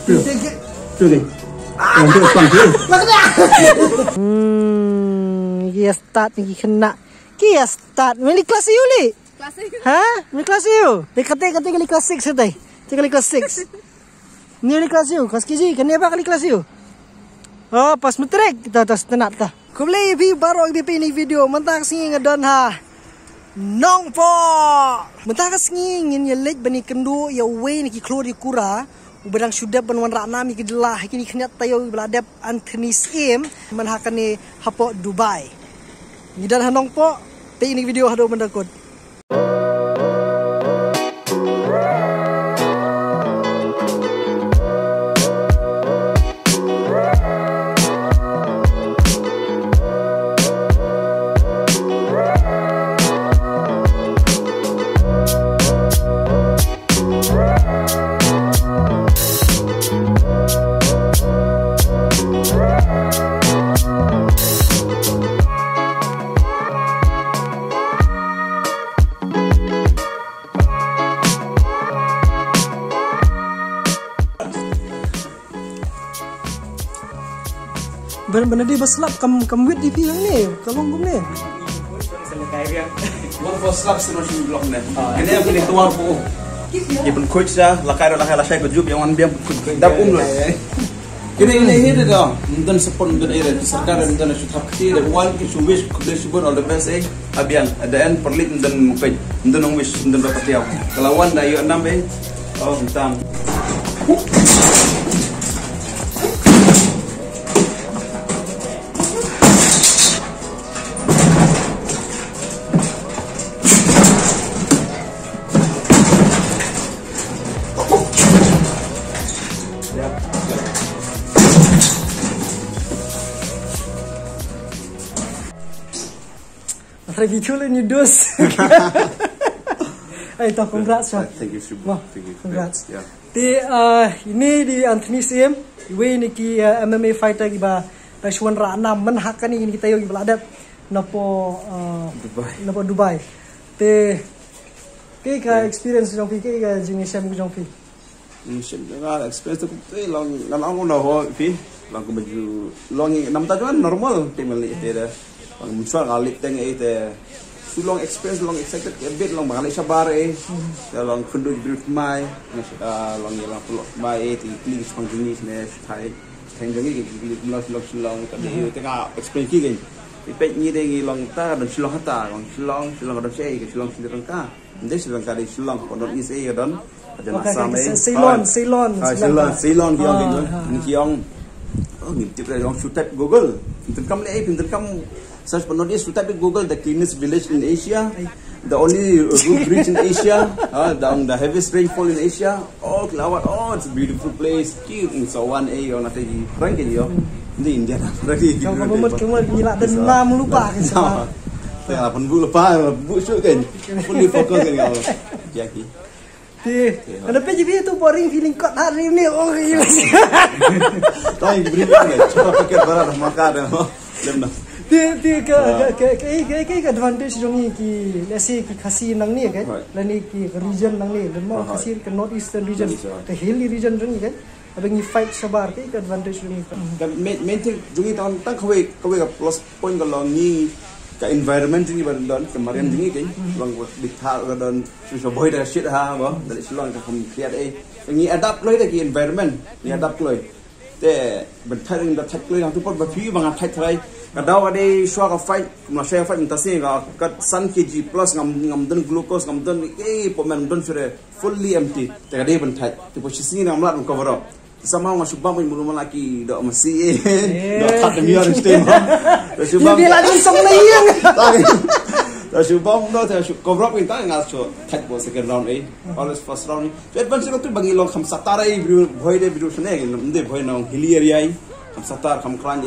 Tuh. Untuk panggil. Kia start ni kena. Kia start. Meli kelas you li? Kelas 6. Ha? Meli kelas you? Dia kata kali kelas 6 satai. Kali kelas 6. Ni kali kelas you. Kelas kiji kenapa kali kelas you? Oh, pas metrik kita atas tenat ta. Kau boleh bi baru BP ni video mentang singi ngadon ha. Nong po. Mentang singi ngin ye lek bani kendu ya we ni ki keluar di kura. Ubedang sudah benwan rakna mi kedelah kini kena tayo beladap Anthony Sim manhakan ni hapo Dubai. Ngidan hanong po. Pe ini video hado mendakot. Benar-benar dia berselap kam wit di yang ni kalau gum ni. One for slap solution block ni. Ini yang pilih tuar po. Ibu coach dah lakai lasai ko jub yang wan biang dap lah. Ini dah. Mungkin support mungkin ada sarkar mungkin should have clear one ki wish could all the best abian at the end perlit mungkin mungkin wish mungkin dapat dia. Kalau one dah you enam oh hitam. Video lah ni dos. Ay, tak congrats ya. Thank you, Shubha. Thank you. Congrats. Yeah. Di ini di Anthony Sim, we ni ki MMA fighter giba Taiwan Rana menhakan ni kita yo giba adat napo Dubai. Te ke experience jong pi ke jenis sem jong pi. Sem dengan experience tu long nak ho pi long ko baju long 6 tahun normal timel ni dia. Muncul ngalik teng sulong experience long excited a bit long balik sabar long kundu brief mai long yelang pulo mai ti kling spang jenis ne thai theng jengi ki long tadi tengah experience ki ipek ni de long ta dan sulong hata long sulong ada sei sulong Sri Lanka ndai Sri Lanka di sulong pondok is don ada masam Ceylon dia ni kiong ni tip long shoot type Google pintam search penodis to type Google the cleanest village in Asia, the only roof bridge in Asia, the heaviest rainfall in Asia. Oh, Kelawat, it's a beautiful place. Cute in so 1A or nothing. Ranking yo, di India. Kamu gila dan nama lupa kan sama. Saya pun lupa, busuk kan. Fully focus kan kau. Jackie. Ada PJB tu boring feeling kot hari ni. Oh gila. Tahu beri kan? Coba pakai barang makan. Lemah. Dia ke advantage jong ni ki let's say ki khasi nang ni kan lani ki region nang ni lemau khasi ke north eastern region the hilly region jong ni kan abang ni fight sabar ke advantage jong ni kan main thing jong ni tahun tak kau ke plus point kalau ni ke environment ni badan kemarin jong ni kan long dithal badan susah boy dah shit ha ba dari silong ke kum create ni adapt loi dah ki environment ni adapt loi te bentar ni dah thak loi tu pot ba phi bang thak thai kadau ada shua ka fight kuma share fight mentasi ka kat sun kg plus ngam dan glucose ngam dan pomen dan sure fully empty te kade bentai te posisi ni ngam cover up sama ngam subang mun mun laki dok masi dok tak demi orang stem subang dia lagi song lai yang ta subang no te cover up kita ngal so thak bo second round always first round advance ko tu bangi long kham satara bhoi de bidu sne nde bhoi nong hilly area kham satar kham kran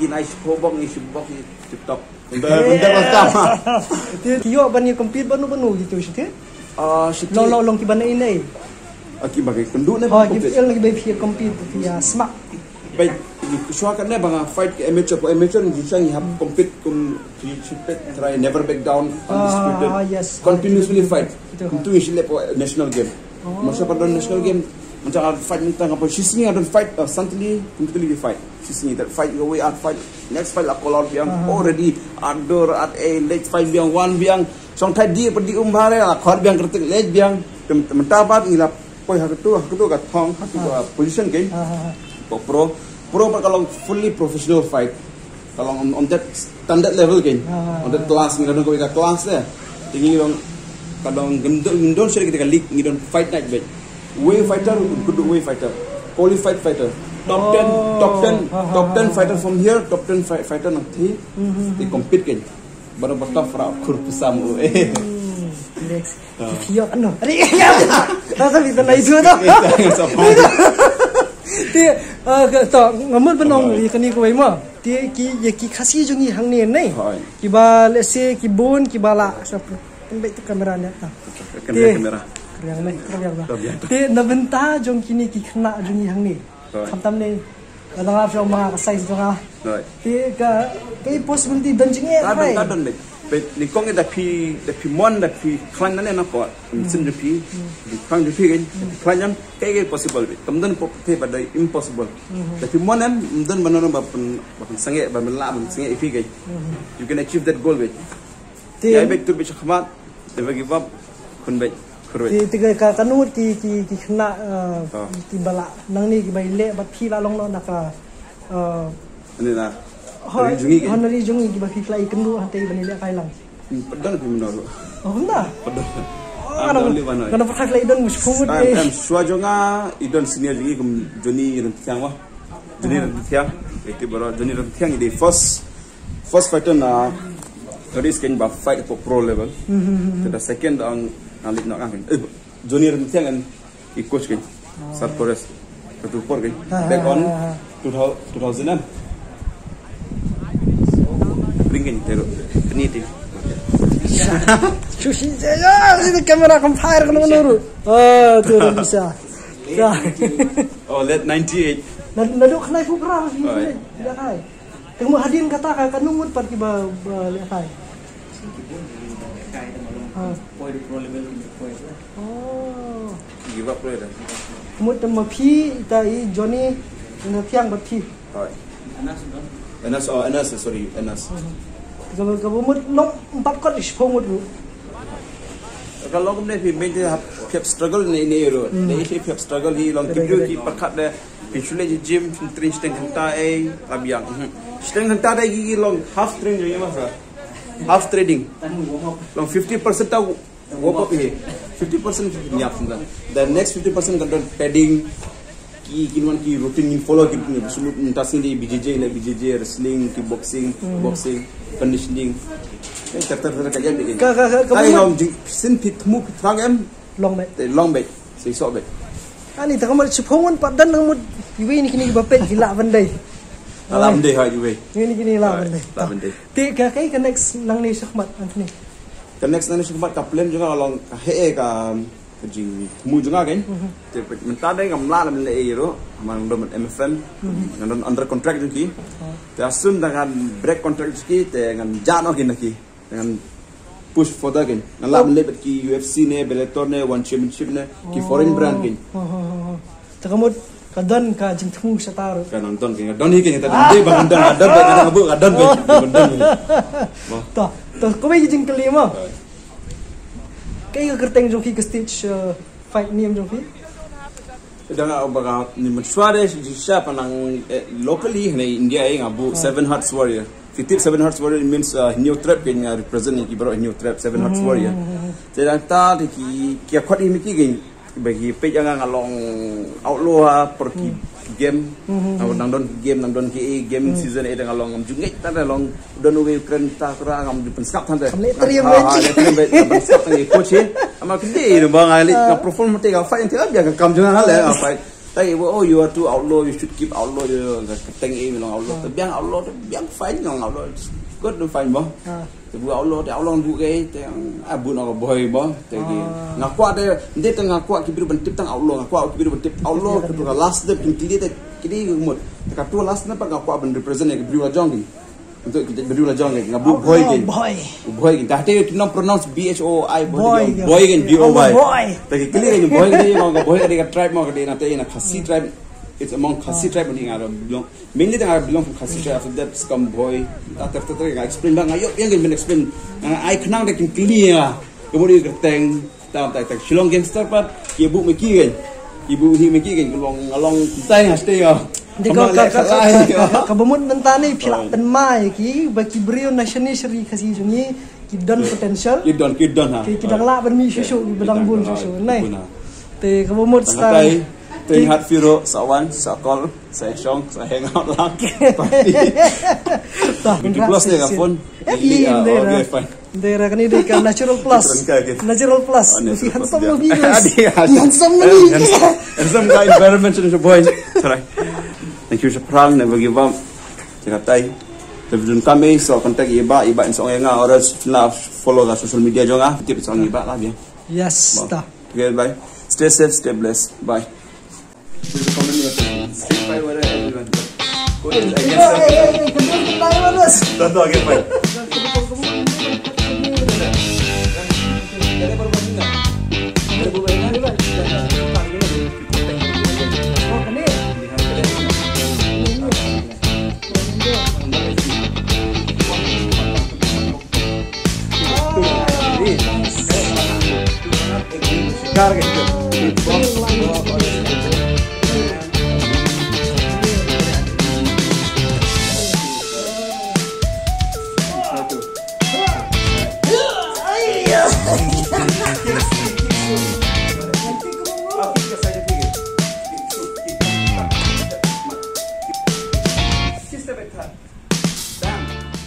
inai shobok ni shobok ni TikTok. Benda pertama. Kio bani compete banu gitu sih. Long ki bana ini. Aki bagai kenduk ni. Oh, ki lagi bagai compete via smart. Baik, shua kan bang fight ke amateur ni bisa ni compete try never back down undisputed. Yes. Continuously fight. Itu istilah national game. Masa pada national game macam fight minta apa sising ada fight suddenly completely fight sising that fight go away at fight next fight la kolor biang already ador at a late fight biang one biang song thai dia pergi umbare la khor biang kertik late biang mentabat ngila poi ha ketu ka thong ha position game pro kalau fully professional fight kalau on that standard level game on that class ngila ko ka class there tinggi long kadang gendon seri kita league ngidon fight night bet way fighter good way fighter qualified fighter top 10 fighter from here top 10 fighter nanti they compete kan baru bertaf ra kur pesam next kio ano ari rasa kita na itu to ti to ngamon penong li kani ko mo ti ki khasi jungi hang ne nei ki ba let's say ki bon ki bala sap baik tu kamera ni kamera yang ni te nabenta jong kini ki khna jungi hang ni khamtam ne langa from ma size jonga te ka kai possibility dan jinge right kadon le ni kong da pi mon da pi klan na na ko sim de pi klan de pi gen klan kai possible kamdan te pada impossible da pi mon am dan banana ba sange ba la sange pi gen you can achieve that goal with ya baik tu bisa khamat never give up kun baik tiga kanut ki khna ki bala nang ni ki bai le ba thi la long no na ka ni na honori jungi ki ba ki klai kendu hante bani le kai lang padan pi menor oh na padan kana pa klai don mushkumut am swajonga idon senior jungi kum joni rentiang wa joni rentiang itu baru joni rentiang ide first fighter na risk kan ba fight for pro level the second on lit nak kan junior rentiang kan coach kan sar forest betul por kan back on 2000 bring kan tero ni tu cuci saja ini kamera compare kan menurut tu bisa oh let 98 nado khnai pu pra tidak kai temu hadin kata kan numut par ki ba le kai point pro level point oh give up rồi mut ma phi ta I Johnny na thiang ba phi Anas sorry Anas gabo mut long empat kot is phomut kalau kemudian pi main dia pep struggle ni ro ni pep struggle hi long kibru ki pakat de picule gym train steng hanta labiang steng hanta de gi long half train je masa half trading long 50% tahu warm up here 50% nyap senda the next 50% kan padding kinuan ki routine follow ki sulut tasing di BJJ wrestling kickboxing boxing conditioning terter kajian begini ai long sin pit mu pitrang em long bet sei so bet ani ta kamar chuphongon padan nang mut iwe ni kini bapet gila bandai alam deh ha iwe ni kini la bandai ti ka kai next nang ni shakmat antni next nang ni shakmat ka plan juga long he ka jing mu juga kan te menta dai ngam la le ero amang do MFM ngan under contract ki te asun dengan break contract ki te ngan jano ki naki dengan push for that kan ngalap lebet ki UFC ne Bellator ne One Championship ne ki foreign brand kan takamut kadan ka jingthmu satar kan nonton kan don hi kan tadi bang dan ada baik ada ngabu kadan baik to ko bai jing kelima kai ka kerteng jong ki stage fight niam jong ki dengan baga ni mensuare siapa nang locally ne India ngabu 7 Hearts Warrior 7 Hearts Warrior means new trap kan represent ki baro new trap 7 Hearts Warrior jadi ta ki khot ini ki bagi pe jangan ngalong outlaw pergi game nang don ki game season e ngalong ngam jungit ta long don we Ukraine ta kra ngam di pensap tan de pensap ni coach ama kide bang ali ka perform te ka fight te biar kam jangan hal ya fight tai oh you are too outlaw you should keep outlaw the teng e long outlaw te biang fight ngam outlaw good no fight bo te bu outlaw bu ke te abu no boy bo te ki ngakwa de nde te ngakwa ki biru bentip tang outlaw ngakwa ki biru bentip outlaw ke tu last de pinti de kidi mut te ka tu last na pa ngakwa ben represent ke biru jong untuk kita berdua jangan ngabu boy kan. Boy kan. Dah tu kita pronounce BHOI boy kan BOY. Tapi clear kan boy kan yang boy kan tribe mau kan nanti yang Khasi tribe. It's among Khasi tribe ni ada belong. Mainly ada belong from Khasi tribe. After that come boy. Tak explain bang. Ayo yang kan explain. I kenang dah clear. Kemudian kerteng. Tak Shillong gangster pat. Ibu meki kan. Ibu hi meki kan along tay hashtag ya. Kabumut mentani pilak penmai ki bagi beriu nasional seri kasih jungi kidon potential. Kidon ha. Kidang la bermi susu bedang bun susu. Nai. Te kabumut sekarang. Te hat firo sawan sakol saya song saya hang out lang. Di plus ni kapon. Okay fine. Daerah kini dia natural plus. Natural plus. Si handsome lagi guys. Handsome lagi. Handsome guy environment ni boy. Right. Thank you Syafran, never give up. Cakap tay. Television kami, so contact iba insong yang orang lah follow the social media juga. Tip insong iba lah dia. Yes, dah. Okay, bye. Stay safe, stay blessed. Bye. Tahu again, bye.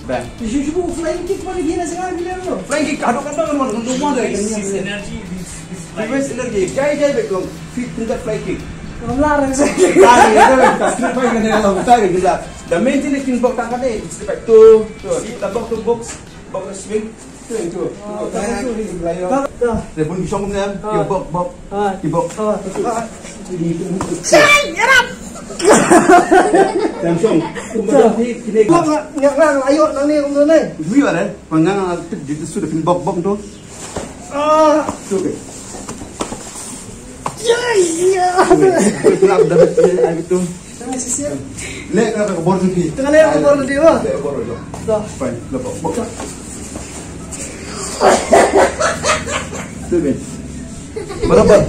Bang. Cuba flying kick pada gina sekarang bila tu. Flying kick kadang-kadang memang untuk mana energy. Reverse energy. Jai back long. Fit tidak flying kick. Melarang saya. The main thing is box tak ada. Step back tu. Kita box to box swing. Tu yang tu. Dia pun disong kan. Dia box. Dia box. Yarap. Langsung. Ngang ayo nang ni umno ni. Wi ada. Pangang di sudah pin box tu. Tu ke. Ya. Kenapa dapat air itu? Tengah sisir. Lek nak ke bor ni. Tengah lek ke bor ni wah. Lek bor tu. Dah. Fine, lepas box. Tu ke. Barabar.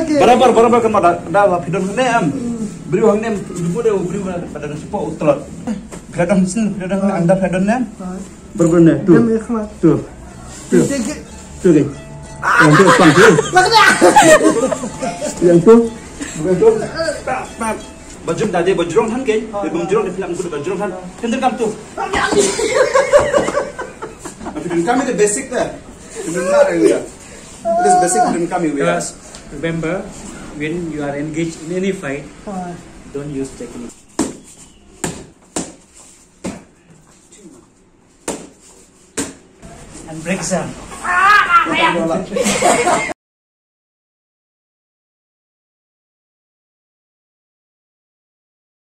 Okey. Barabar kan dah pidon ni am. Beri orang ni ibu dia beri pada support utelot. Pidon sini, pidon anda pidon ni. Berbenda tu. Tu. Tu ke. Yang tu pang tu. Yang tu. Bukan tu. Pap. Bajum dah dia bajrong han ke. Dia bajrong dia bilang aku bajrong han. Kendur kam tu. Pidon kami the basic dah. Pidon nak dia. This basic pidon kami we. Remember, when you are engaged in any fight, don't use technique. And break some.